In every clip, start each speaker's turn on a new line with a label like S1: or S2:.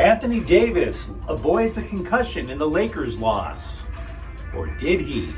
S1: Anthony Davis avoids a concussion in the Lakers' loss. Or did he?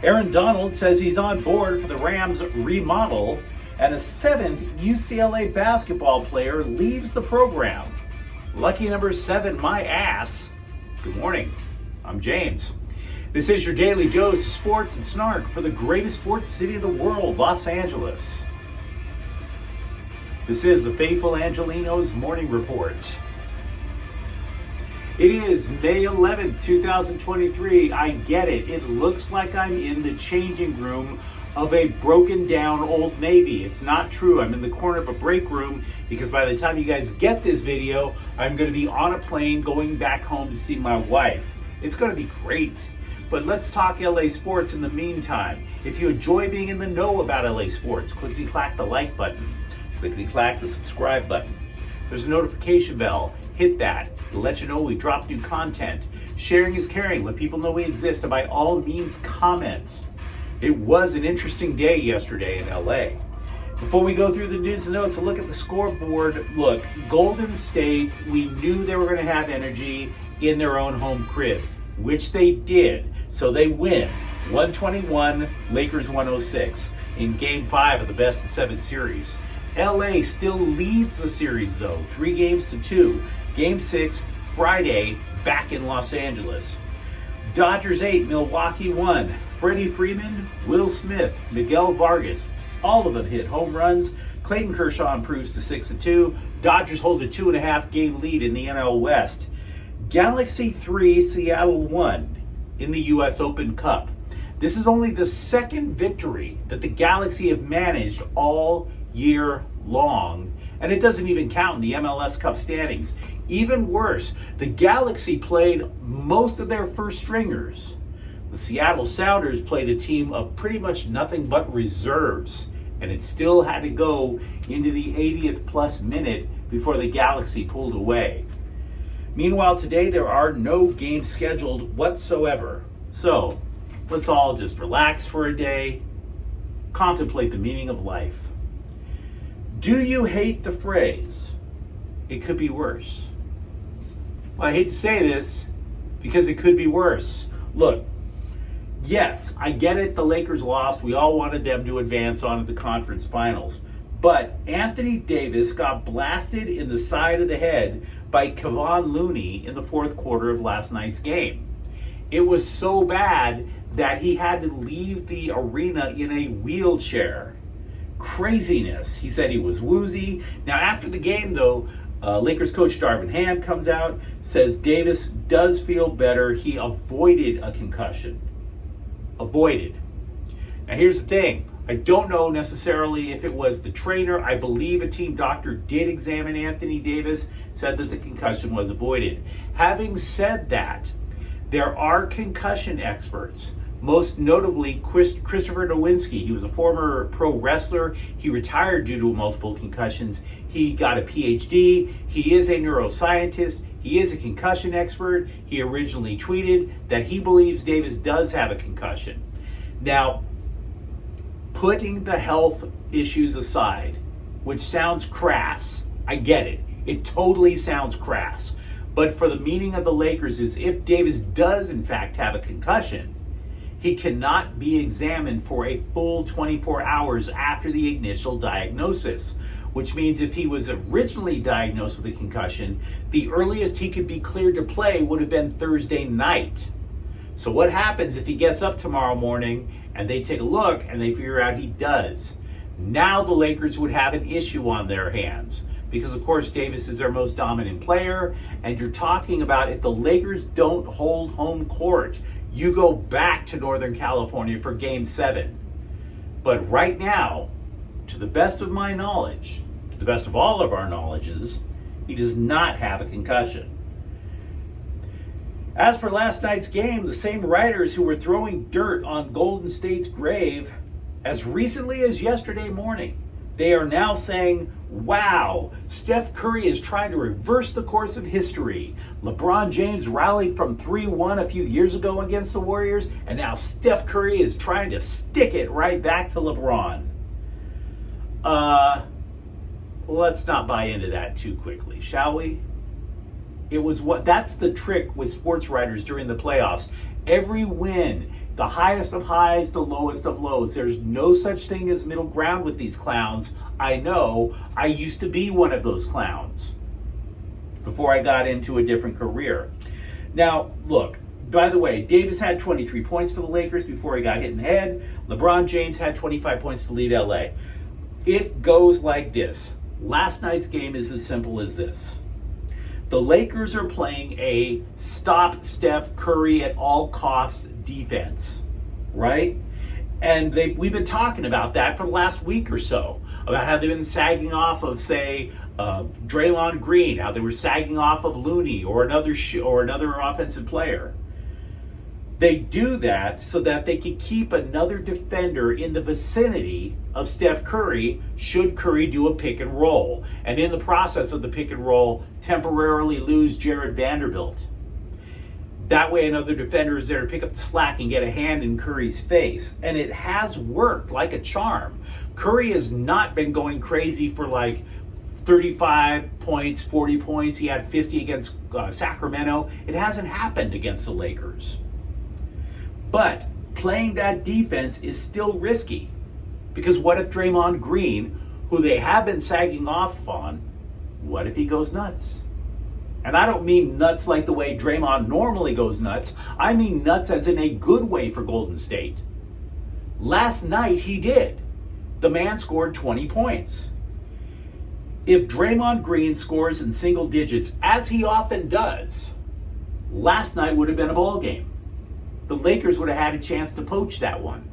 S1: Aaron Donald says he's on board for the Rams' remodel, and a 7th UCLA basketball player leaves the program. Lucky number 7, my ass. Good morning. I'm James. This is your daily dose of sports and snark for the greatest sports city in the world, Los Angeles. This is the faithful Angelenos Morning Report. It is May 11th, 2023. I get it. It looks like I'm in the changing room of a broken down Old Navy. It's not true. I'm in the corner of a break room because by the time you guys get this video, I'm going to be on a plane going back home to see my wife. It's going to be great. But let's talk LA sports in the meantime. If you enjoy being in the know about LA sports, clickety-clack the like button. Clickety-clack the subscribe button. There's a notification bell. Hit that. It'll let you know we drop new content. Sharing is caring. Let people know we exist. And by all means, comment. It was an interesting day yesterday in LA. Before we go through the news and notes, a look at the scoreboard. Look, Golden State, we knew they were going to have energy in their own home crib, which they did. So they win 121, Lakers 106 in Game 5 of the best of 7 series. LA still leads the series though, 3-2. Game 6, Friday, back in Los Angeles. Dodgers 8, Milwaukee 1. Freddie Freeman, Will Smith, Miguel Vargas, all of them hit home runs. Clayton Kershaw improves to 6-2. Dodgers hold a 2.5 game lead in the NL West. Galaxy 3, Seattle 1 in the US Open Cup. This is only the second victory that the Galaxy have managed all year long, and it doesn't even count in the MLS Cup standings. Even worse, the Galaxy played most of their first stringers. The Seattle Sounders played a team of pretty much nothing but reserves, and it still had to go into the 80th plus minute before the Galaxy pulled away. Meanwhile, today there are no games scheduled whatsoever. So let's all just relax for a day, contemplate the meaning of life. Do you hate the phrase, "It could be worse"? Well, I hate to say this because it could be worse. Look, yes, I get it. The Lakers lost. We all wanted them to advance on to the conference finals. But Anthony Davis got blasted in the side of the head by Kevon Looney in the fourth quarter of last night's game. It was so bad that he had to leave the arena in a wheelchair. Craziness. He said he was woozy. Now, after the game, though, Lakers coach Darvin Ham comes out, says Davis does feel better. He avoided a concussion. Avoided. Now, here's the thing. I don't know necessarily if it was the trainer. I believe a team doctor did examine Anthony Davis, said that the concussion was avoided. Having said that, there are concussion experts. Most notably, Christopher Nowinski. He was a former pro wrestler. He retired due to multiple concussions. He got a PhD. He is a neuroscientist. He is a concussion expert. He originally tweeted that he believes Davis does have a concussion. Now, putting the health issues aside, which sounds crass, I get it. It totally sounds crass. But for the meaning of the Lakers is if Davis does in fact have a concussion, he cannot be examined for a full 24 hours after the initial diagnosis, which means if he was originally diagnosed with a concussion, the earliest he could be cleared to play would have been Thursday night. So what happens if he gets up tomorrow morning and they take a look and they figure out he does? Now the Lakers would have an issue on their hands because, of course, Davis is their most dominant player, and you're talking about if the Lakers don't hold home court, you go back to Northern California for Game 7. But right now, to the best of my knowledge, to the best of all of our knowledges, he does not have a concussion. As for last night's game, the same writers who were throwing dirt on Golden State's grave as recently as yesterday morning, they are now saying, wow, Steph Curry is trying to reverse the course of history. LeBron James rallied from 3-1 a few years ago against the Warriors, and now Steph Curry is trying to stick it right back to LeBron. Let's not buy into that too quickly, shall we? That's the trick with sports writers during the playoffs. Every win, the highest of highs, the lowest of lows. There's no such thing as middle ground with these clowns. I know. I used to be one of those clowns before I got into a different career. Now, look, by the way, Davis had 23 points for the Lakers before he got hit in the head. LeBron James had 25 points to lead LA. It goes like this. Last night's game is as simple as this. The Lakers are playing a stop Steph Curry at all costs defense, right? And we've been talking about that for the last week or so, about how they've been sagging off of, say, Draymond Green, how they were sagging off of Looney or another offensive player. They do that so that they can keep another defender in the vicinity of Steph Curry should Curry do a pick and roll. And in the process of the pick and roll, temporarily lose Jared Vanderbilt. That way another defender is there to pick up the slack and get a hand in Curry's face. And it has worked like a charm. Curry has not been going crazy for like 35 points, 40 points. He had 50 against Sacramento. It hasn't happened against the Lakers. But playing that defense is still risky. Because what if Draymond Green, who they have been sagging off on, what if he goes nuts? And I don't mean nuts like the way Draymond normally goes nuts. I mean nuts as in a good way for Golden State. Last night he did. The man scored 20 points. If Draymond Green scores in single digits, as he often does, last night would have been a ball game. The Lakers would have had a chance to poach that one.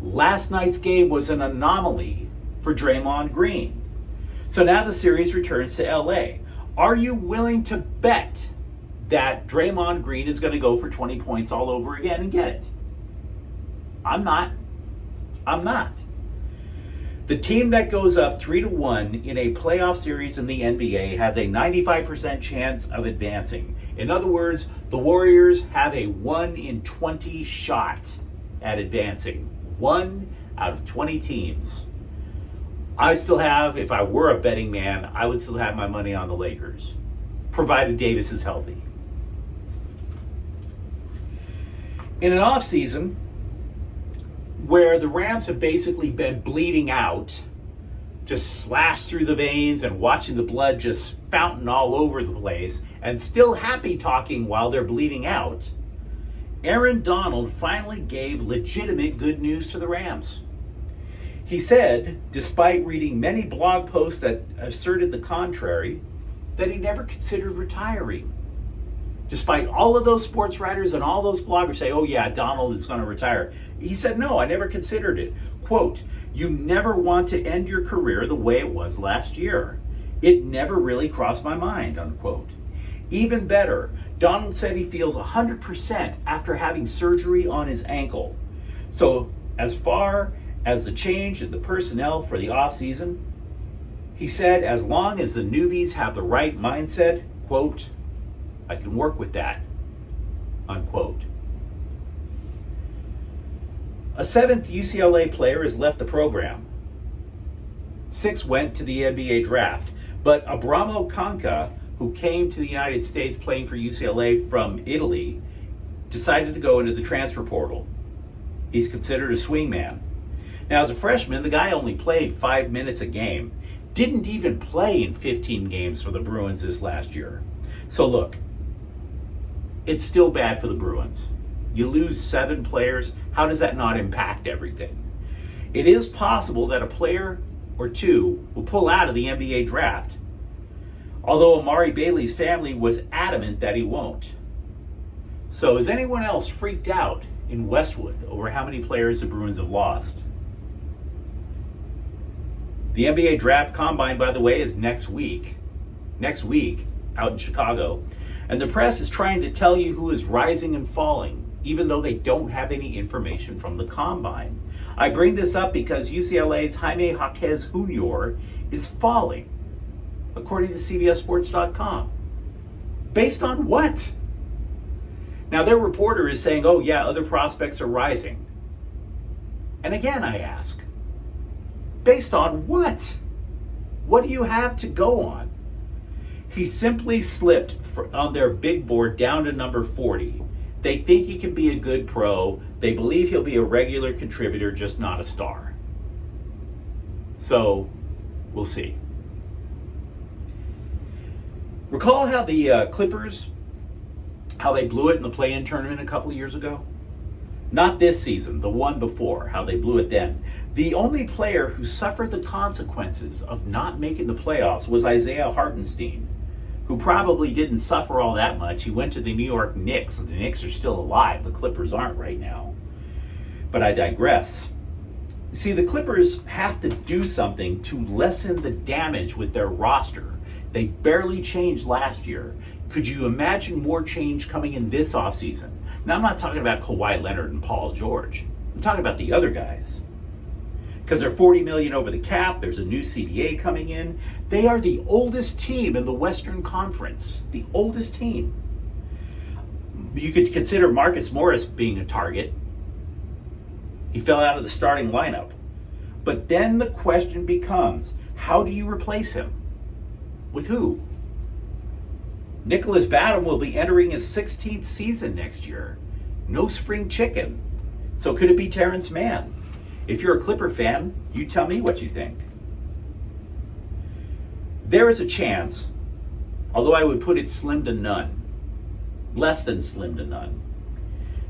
S1: Last night's game was an anomaly for Draymond Green. So now the series returns to LA. Are you willing to bet that Draymond Green is going to go for 20 points all over again and get it? I'm not. The team that goes up 3-1 in a playoff series in the NBA has a 95% chance of advancing. In other words, the Warriors have a 1 in 20 shot at advancing. 1 out of 20 teams. I still have, if I were a betting man, I would still have my money on the Lakers, provided Davis is healthy. In an offseason where the Rams have basically been bleeding out, just slashed through the veins and watching the blood just fountain all over the place, and still happy talking while they're bleeding out, Aaron Donald finally gave legitimate good news to the Rams. He said, despite reading many blog posts that asserted the contrary, that he never considered retiring. Despite all of those sports writers and all those bloggers say, oh yeah, Donald is going to retire. He said, no, I never considered it. Quote, you never want to end your career the way it was last year. It never really crossed my mind, unquote. Even better, Donald said he feels 100% after having surgery on his ankle. So as far as the change in the personnel for the offseason, he said as long as the newbies have the right mindset, quote, I can work with that, unquote. A 7th UCLA player has left the program. 6 went to the NBA draft, but Abramo Kanka, who came to the United States playing for UCLA from Italy, decided to go into the transfer portal. He's considered a swingman. Now, as a freshman, the guy only played 5 minutes a game. Didn't even play in 15 games for the Bruins this last year. So look, it's still bad for the Bruins. You lose 7 players. How does that not impact everything? It is possible that a player or two will pull out of the NBA draft, although Amari Bailey's family was adamant that he won't. So is anyone else freaked out in Westwood over how many players the Bruins have lost? The NBA Draft Combine, by the way, is next week out in Chicago. And the press is trying to tell you who is rising and falling, even though they don't have any information from the Combine. I bring this up because UCLA's Jaime Jaquez Jr. is falling, according to CBSSports.com. Based on what? Now, their reporter is saying, oh yeah, other prospects are rising. And again, I ask, based on what? What do you have to go on? He simply slipped on their big board down to number 40. They think he can be a good pro. They believe he'll be a regular contributor, just not a star. So, we'll see. Recall how the Clippers, how they blew it in the play-in tournament a couple of years ago? Not this season, the one before, how they blew it then. The only player who suffered the consequences of not making the playoffs was Isaiah Hartenstein, who probably didn't suffer all that much. He went to the New York Knicks. The Knicks are still alive. The Clippers aren't right now. But I digress. See, the Clippers have to do something to lessen the damage with their roster. They barely changed last year. Could you imagine more change coming in this offseason? Now, I'm not talking about Kawhi Leonard and Paul George. I'm talking about the other guys. Because they're $40 million over the cap. There's a new CBA coming in. They are the oldest team in the Western Conference. The oldest team. You could consider Marcus Morris being a target. He fell out of the starting lineup. But then the question becomes, how do you replace him? With who? Nicholas Batum will be entering his 16th season next year. No spring chicken. So could it be Terrence Mann? If you're a Clipper fan, you tell me what you think. There is a chance, although I would put it slim to none, less than slim to none,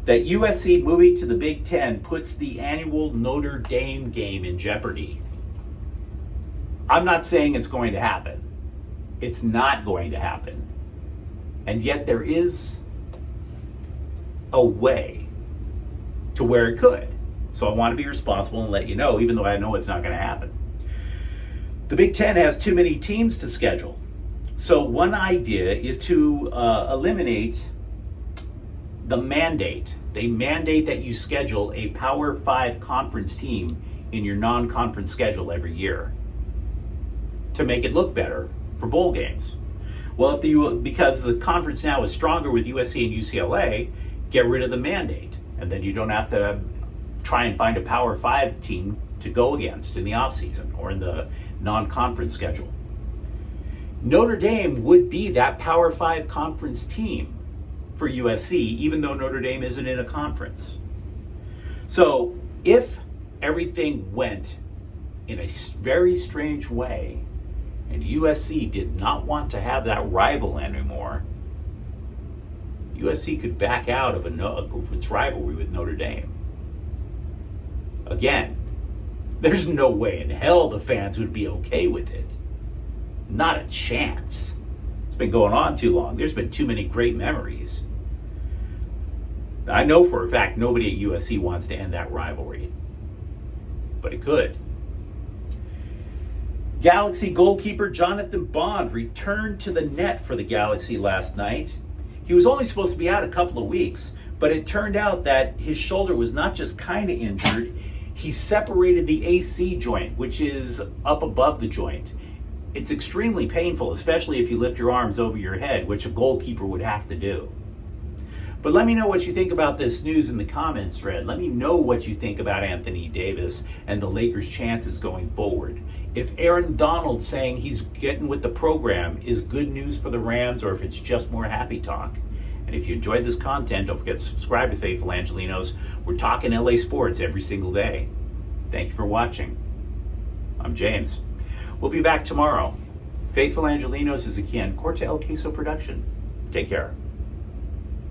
S1: that USC moving to the Big Ten puts the annual Notre Dame game in jeopardy. I'm not saying it's going to happen. It's not going to happen. And yet there is a way to where it could. So I want to be responsible and let you know, even though I know it's not going to happen. The Big Ten has too many teams to schedule. So one idea is to eliminate the mandate. They mandate that you schedule a Power 5 conference team in your non-conference schedule every year to make it look better for bowl games. Well, because the conference now is stronger with USC and UCLA, get rid of the mandate. And then you don't have to try and find a Power 5 team to go against in the offseason or in the non-conference schedule. Notre Dame would be that Power 5 conference team for USC, even though Notre Dame isn't in a conference. So if everything went in a very strange way and USC did not want to have that rival anymore, USC could back out of its rivalry with Notre Dame. Again, there's no way in hell the fans would be okay with it. Not a chance. It's been going on too long. There's been too many great memories. I know for a fact nobody at USC wants to end that rivalry. But it could. Galaxy goalkeeper Jonathan Bond returned to the net for the Galaxy last night. He was only supposed to be out a couple of weeks, but it turned out that his shoulder was not just kind of injured. He separated the AC joint, which is up above the joint. It's extremely painful, especially if you lift your arms over your head, which a goalkeeper would have to do. But let me know what you think about this news in the comments thread. Let me know what you think about Anthony Davis and the Lakers' chances going forward. If Aaron Donald saying he's getting with the program is good news for the Rams, or if it's just more happy talk. And if you enjoyed this content, don't forget to subscribe to Faithful Angelenos. We're talking LA sports every single day. Thank you for watching. I'm James. We'll be back tomorrow. Faithful Angelenos is a Ken Corte El Queso production. Take care.